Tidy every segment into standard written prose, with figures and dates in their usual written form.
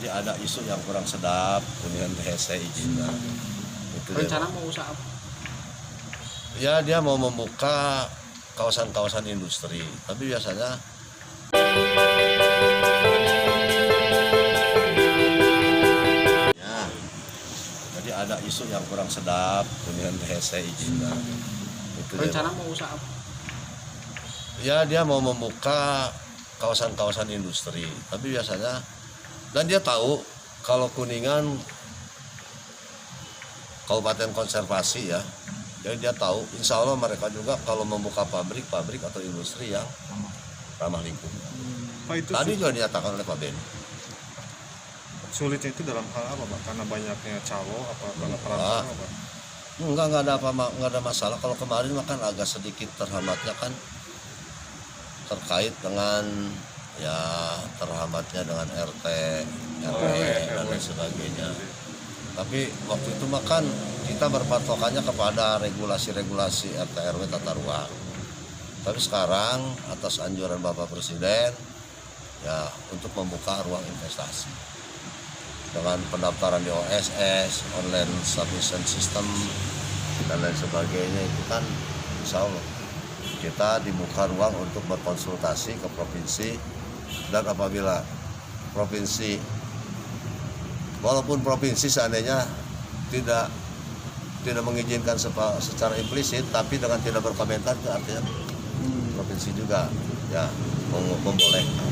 Jadi ada isu yang kurang sedap, Kuningan THC izinnya. Rencana mau usaha apa? Ya dia mau membuka kawasan-kawasan industri, tapi biasanya ya, jadi ada isu yang kurang sedap, Kuningan THC izinnya. Rencana mau usaha apa? Ya dia mau membuka kawasan-kawasan industri, tapi biasanya dan dia tahu kalau Kuningan kabupaten konservasi ya, jadi dia tahu insya Allah mereka juga kalau membuka pabrik atau industri yang ramah lingkungan. Tadi juga dinyatakan oleh Pak Ben. Sulitnya itu dalam hal apa, Pak? Karena banyaknya calo apa karena peraturan apa? Enggak ada masalah. Kalau kemarin makan agak sedikit terhambatnya kan terkait dengan ya terhambatnya dengan RT, RW dan lain sebagainya. Tapi waktu itu makan kita berpatokannya kepada regulasi-regulasi RT RW tata ruang. Tapi sekarang atas anjuran Bapak Presiden ya untuk membuka ruang investasi dengan pendaftaran di OSS, online submission system dan lain sebagainya itu kan insya Allah kita dibuka ruang untuk berkonsultasi ke provinsi, dan apabila provinsi walaupun provinsi seandainya tidak mengizinkan secara implisit tapi dengan tidak berkomentar itu artinya provinsi juga ya membolehkan.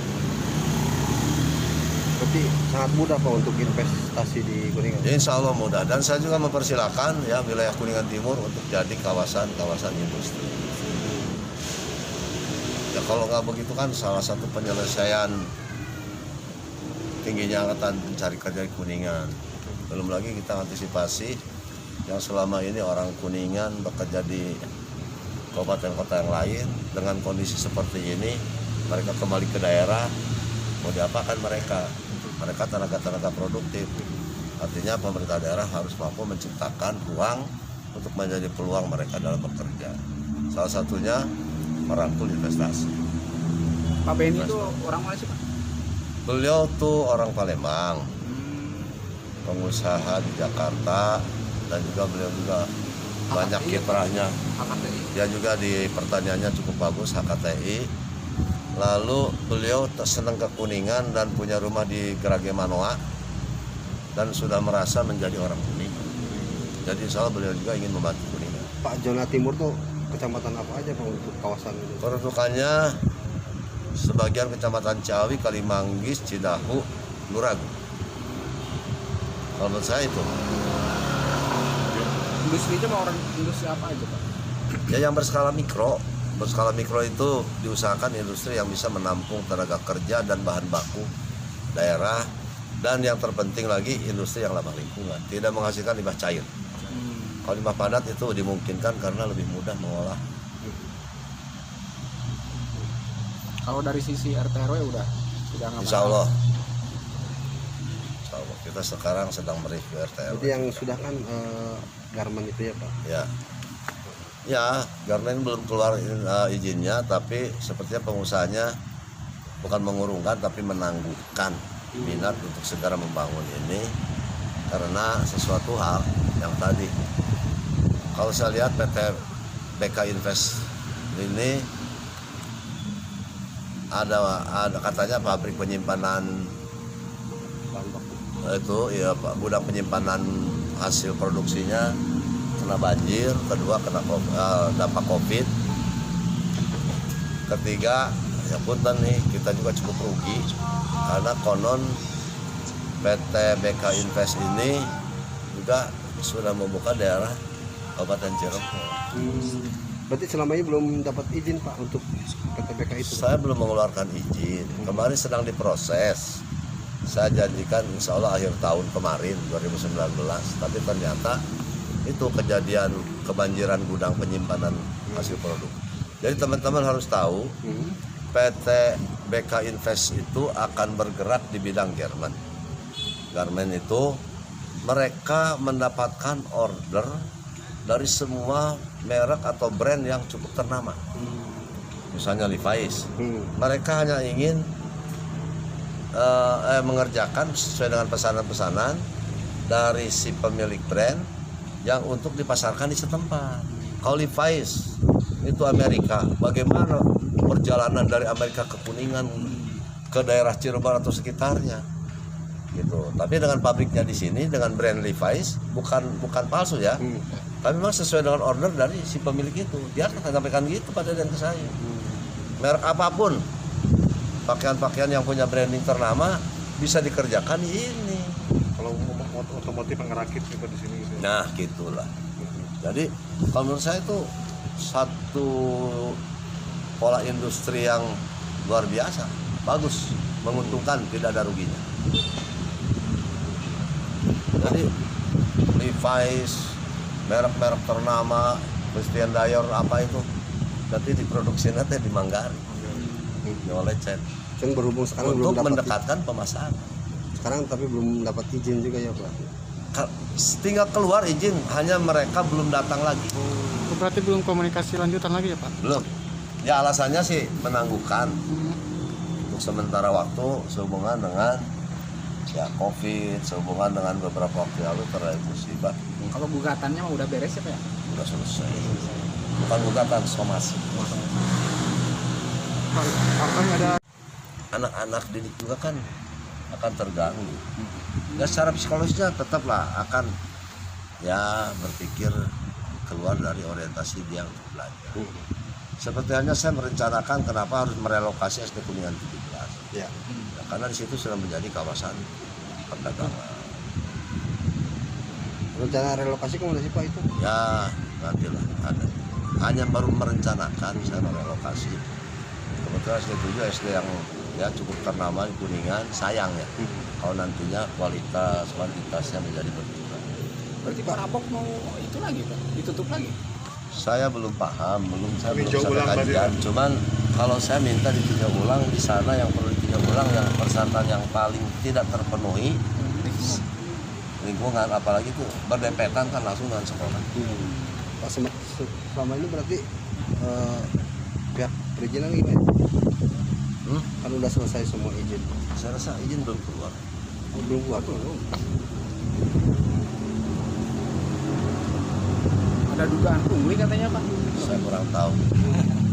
Berarti sangat mudah Pak untuk investasi di Kuningan. Ya, insya Allah mudah, dan saya juga mempersilahkan ya wilayah Kuningan Timur untuk jadi kawasan industri. Ya kalau nggak begitu kan salah satu penyelesaian tingginya angkatan pencari kerja di Kuningan. Belum lagi kita antisipasi yang selama ini orang Kuningan bekerja di kabupaten kota yang lain dengan kondisi seperti ini, mereka kembali ke daerah mau diapakan mereka tenaga produktif. Artinya pemerintah daerah harus mampu menciptakan ruang untuk menjadi peluang mereka dalam bekerja. Salah satunya merangkul investasi. Pak Benny itu orang mana sih Pak? Beliau tuh orang Palembang, pengusaha di Jakarta, dan juga beliau juga banyak kiprahnya. Dia juga di pertaniannya cukup bagus, HKTI. Lalu beliau senang ke Kuningan dan punya rumah di Gerage Manoa dan sudah merasa menjadi orang Kuningan. Jadi insya Allah beliau juga ingin membantu Kuningan. Pak, zona timur tuh kecamatan apa aja Pak untuk kawasan ini? Peruntukannya sebagian kecamatan Ciawi, Kalimanggis, Cidahu, Luragu. Kalau menurut saya itu. Industrinya mau orang industri apa aja Pak? Ya yang berskala mikro. Berskala mikro itu diusahakan industri yang bisa menampung tenaga kerja dan bahan baku daerah, dan yang terpenting lagi industri yang ramah lingkungan, tidak menghasilkan limbah cair. Kalau limbah padat itu dimungkinkan karena lebih mudah mengolah. Kalau dari sisi RT RW udah nggak Insya Allah. Insya Allah. Kita sekarang sedang mereview RT RW. Jadi yang sudah kan garmen itu ya Pak? Ya, Garmen belum keluar izinnya, tapi sepertinya pengusahanya bukan mengurungkan tapi menangguhkan minat untuk segera membangun ini karena sesuatu hal yang tadi. Kalau saya lihat PT BK Invest ini ada katanya pabrik penyimpanan itu ya, gudang penyimpanan hasil produksinya kena banjir, kedua kena dampak COVID, ketiga ya punten nih kita juga cukup rugi karena konon PT BK Invest ini juga sudah membuka daerah Kabupaten Cirebon. Berarti selama ini belum dapat izin Pak untuk PT BK itu? Saya belum mengeluarkan izin, kemarin sedang diproses. Saya janjikan insya Allah akhir tahun kemarin 2019, tapi ternyata itu kejadian kebanjiran gudang penyimpanan hasil produk. Jadi teman-teman harus tahu PT BK Invest itu akan bergerak di bidang garment. Garment itu mereka mendapatkan order dari semua merek atau brand yang cukup ternama. Misalnya Levi's. Mereka hanya ingin mengerjakan sesuai dengan pesanan-pesanan dari si pemilik brand yang untuk dipasarkan di setempat. Kalau Levi's itu Amerika, bagaimana perjalanan dari Amerika ke Kuningan ke daerah Cirebon atau sekitarnya gitu. Tapi dengan pabriknya di sini dengan brand Levi's bukan palsu ya. Tapi memang sesuai dengan order dari si pemilik itu. Dia akan sampaikan gitu pada dan ke saya. Merek apapun, pakaian-pakaian yang punya branding ternama bisa dikerjakan di ini. Kalau otomotif yang ngerakit juga di sini gitu. Nah, gitulah. Jadi kalau menurut saya itu satu pola industri yang luar biasa, bagus, menguntungkan, tidak ada ruginya. Jadi Levi's, merek-merek ternama, Christian Dior apa itu, nanti diproduksi nanti di Manggarai, di Olecet, Cuma berhubung sekarang belum untuk dapat mendekatkan pemasaran. sekarang tapi belum dapat izin juga ya Pak. Tinggal keluar izin, hanya mereka belum datang lagi. Oh, berarti belum komunikasi lanjutan lagi ya Pak? Belum. Ya alasannya sih menangguhkan untuk sementara waktu sehubungan dengan ya COVID, sehubungan dengan beberapa waktu lalu terjadi musibah. Kalau gugatannya mah udah beres ya Pak ya? Udah selesai. Bukan gugatan, somasi. Apakah ada Anak-anak didik juga kan akan terganggu. Ya secara psikologisnya tetaplah akan ya berpikir keluar dari orientasi dia untuk belajar. Seperti halnya saya merencanakan kenapa harus merelokasi SD Kuningan 17. Ya. Ya, karena di situ sudah menjadi kawasan perdagangan. Rencana relokasi kemana sih Pak itu? Ya nantilah ada. Hanya baru merencanakan saya merelokasi. Kebetulan SD 7 SD yang ya cukup ternama di Kuningan, sayang ya. Kalau nantinya kuantitasnya menjadi berkurang. berarti Pak Abok mau itu lagi Pak? Ditutup lagi? Saya belum paham, saya belum Ditinjau sampai ulang tadi, kajian. Cuman kalau saya minta ditinjau ulang di sana yang perlu ditinjau ulang yang persyaratan yang paling tidak terpenuhi lingkungan, apalagi itu berdempetan kan langsung dengan sekolah. Pak selama ini berarti pihak perizinan gimana? Kan udah selesai semua izin. Saya rasa izin belum keluar. Oh, belum keluar tuh. Ada dugaan pungli katanya Pak? Saya kurang tahu.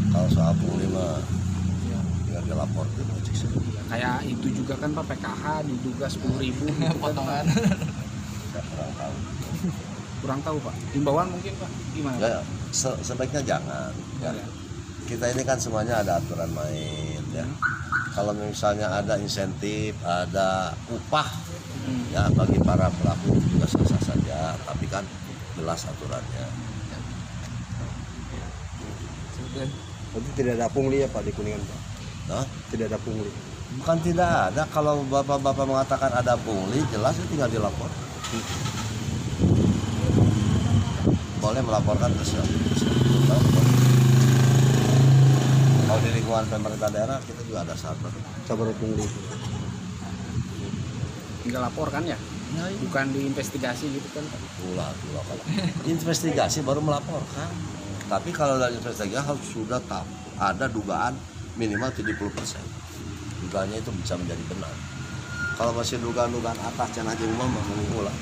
Kalau soal pungli mah tinggal dilapor ke Ojek Sendiri. Kayak itu juga kan Pak, PKH diduga 10.000 potongan. Saya kurang tahu. Kurang tahu Pak. Himbauan mungkin Pak, gimana? Ya, sebaiknya jangan. Ya. Kita ini kan semuanya ada aturan main ya. Kalau misalnya ada insentif, ada upah ya bagi para pelaku juga sah-sah saja, tapi kan jelas aturannya. Berarti tidak ada pungli ya Pak di Kuningan Pak? Nah, Tidak ada pungli. bukan tidak ada, kalau bapak-bapak mengatakan ada pungli, jelas ya tinggal dilapor. Boleh melaporkan ke kalau di lingkungan pemerintah daerah kita juga ada sabar. Sabar pungli. Tinggal laporkan ya? Bukan diinvestigasi gitu kan Pak? Pula kalau investigasi baru melaporkan. Tapi kalau dari investigasi harus sudah tahu ada dugaan minimal 70%. Dugaannya itu bisa menjadi benar. Kalau masih dugaan-dugaan atas yang aja umum mengulang.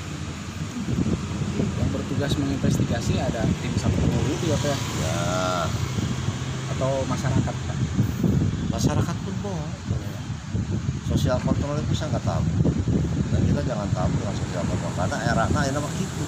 Yang bertugas menginvestigasi ada tim Sapol itu ya Pak ya? Ya, Atau masyarakat Pak? masyarakat pun boleh. Sosial kontrol itu saya nggak tahu. Dan kita jangan tahu dengan sosial kontrol karena era ini mah gitu.